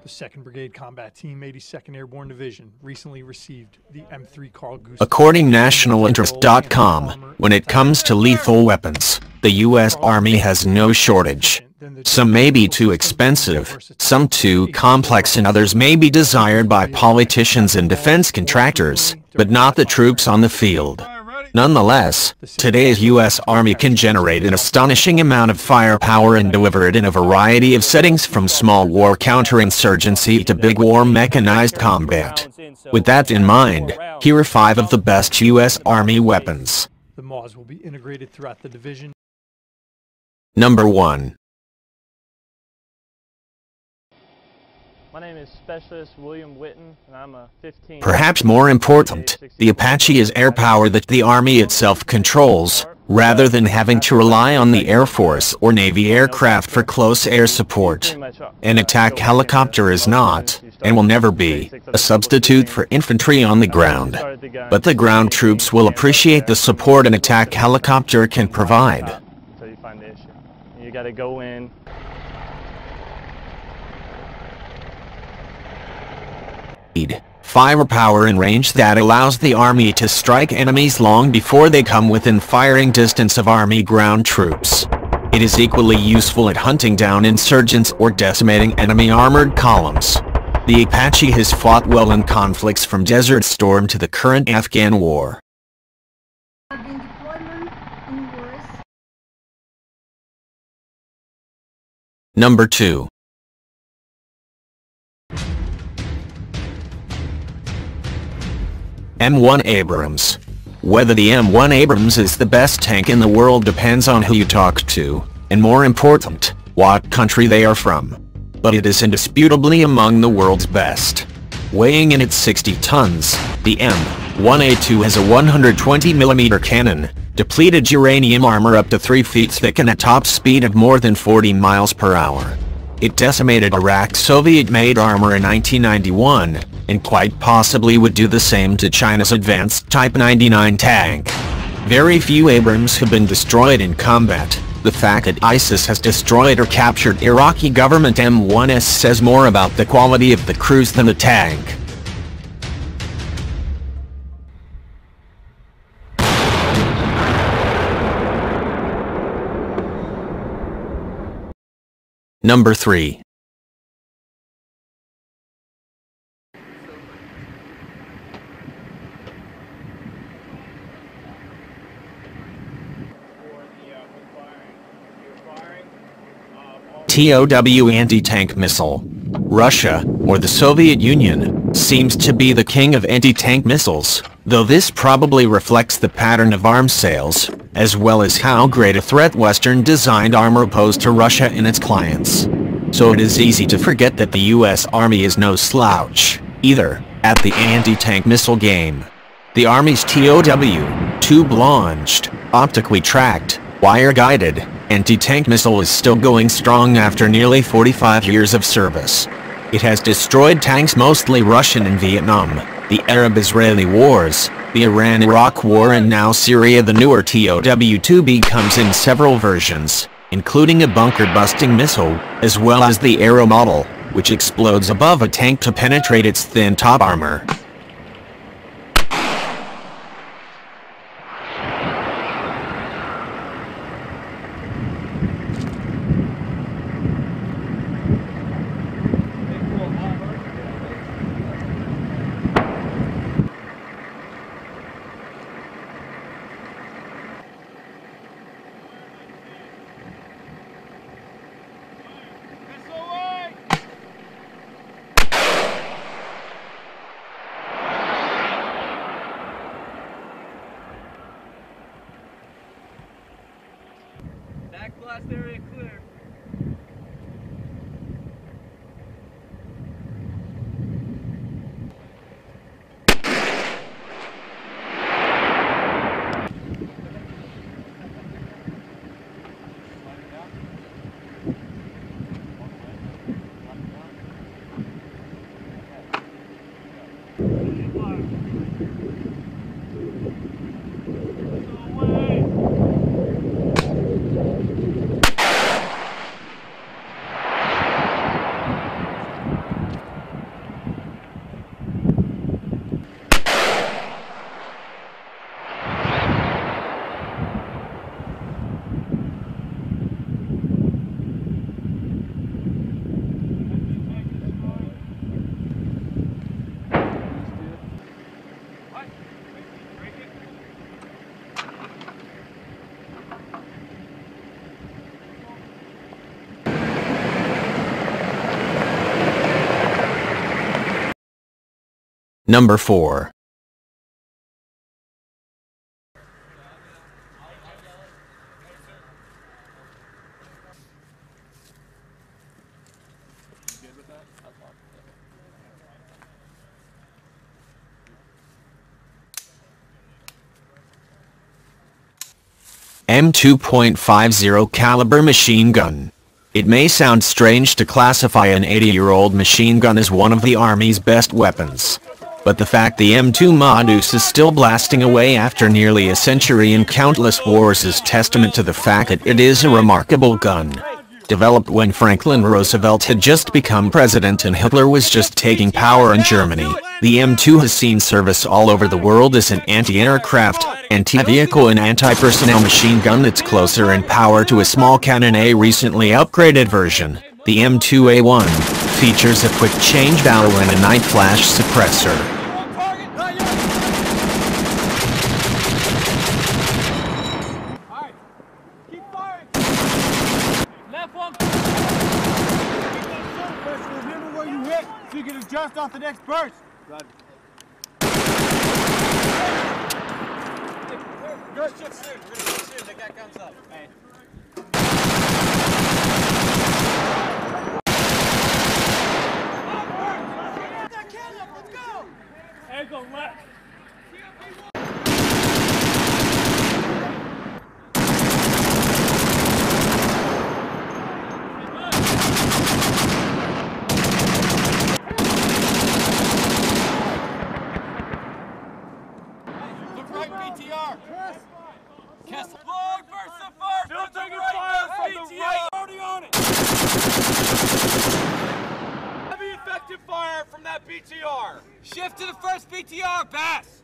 The 2nd Brigade Combat Team, 82nd Airborne Division, recently received the M3 Carl Gustav. According to nationalinterest.com, when it comes to lethal weapons, the U.S. Army has no shortage. Some may be too expensive, some too complex, and others may be desired by politicians and defense contractors, but not the troops on the field. Nonetheless, today's U.S. Army can generate an astonishing amount of firepower and deliver it in a variety of settings, from small war counterinsurgency to big war mechanized combat. With that in mind, here are 5 of the best U.S. Army weapons. The MAWS will be integrated throughout the division. Number 1. My name is Specialist William Witten, and I'm a 15... Perhaps more important, the Apache is air power that the Army itself controls, rather than having to rely on the Air Force or Navy aircraft for close air support. An attack helicopter is not, and will never be, a substitute for infantry on the ground. But the ground troops will appreciate the support an attack helicopter can provide. Until you find the issue. You gotta go in. Firepower and range that allows the Army to strike enemies long before they come within firing distance of Army ground troops. It is equally useful at hunting down insurgents or decimating enemy armored columns. The Apache has fought well in conflicts from Desert Storm to the current Afghan war. Number 2. M1 Abrams. Whether the M1 Abrams is the best tank in the world depends on who you talk to, and more important, what country they are from. But it is indisputably among the world's best. Weighing in at 60 tons, the M1A2 has a 120mm cannon, depleted uranium armor up to 3 feet thick, and a top speed of more than 40 miles per hour. It decimated Iraq's Soviet-made armor in 1991, and quite possibly would do the same to China's advanced Type 99 tank. Very few Abrams have been destroyed in combat. The fact that ISIS has destroyed or captured Iraqi government M1s says more about the quality of the crews than the tank. Number 3. TOW anti-tank missile. Russia, or the Soviet Union, seems to be the king of anti-tank missiles, though this probably reflects the pattern of arms sales, as well as how great a threat Western-designed armor posed to Russia and its clients. So it is easy to forget that the U.S. Army is no slouch, either, at the anti-tank missile game. The Army's TOW, tube-launched, optically tracked, wire-guided, anti-tank missile is still going strong after nearly 45 years of service. It has destroyed tanks mostly Russian in Vietnam, the Arab-Israeli wars, the Iran-Iraq war, and now Syria. The newer TOW-2B comes in several versions, including a bunker-busting missile, as well as the Arrow model, which explodes above a tank to penetrate its thin top armor. Back blast area clear. Number 4. M2.50 caliber machine gun. It may sound strange to classify an 80-year-old machine gun as one of the Army's best weapons. But the fact the M2 Modus is still blasting away after nearly a century in countless wars is testament to the fact that it is a remarkable gun. Developed when Franklin Roosevelt had just become president and Hitler was just taking power in Germany, the M2 has seen service all over the world as an anti-aircraft, anti-vehicle and anti-personnel machine gun that's closer in power to a small cannon. A recently upgraded version, the M2A1, features a quick change valve and a night flash suppressor. Remember where you hit so you can adjust off the next burst. Good shit soon. We're gonna shoot soon. That guy comes up. Hey. That kid up. Let's go. Angle left. BTR. Kessel. Long burst of fire. Still taking fire from the right. Already on it. Heavy effective fire from that BTR. Shift to the first BTR, Bass.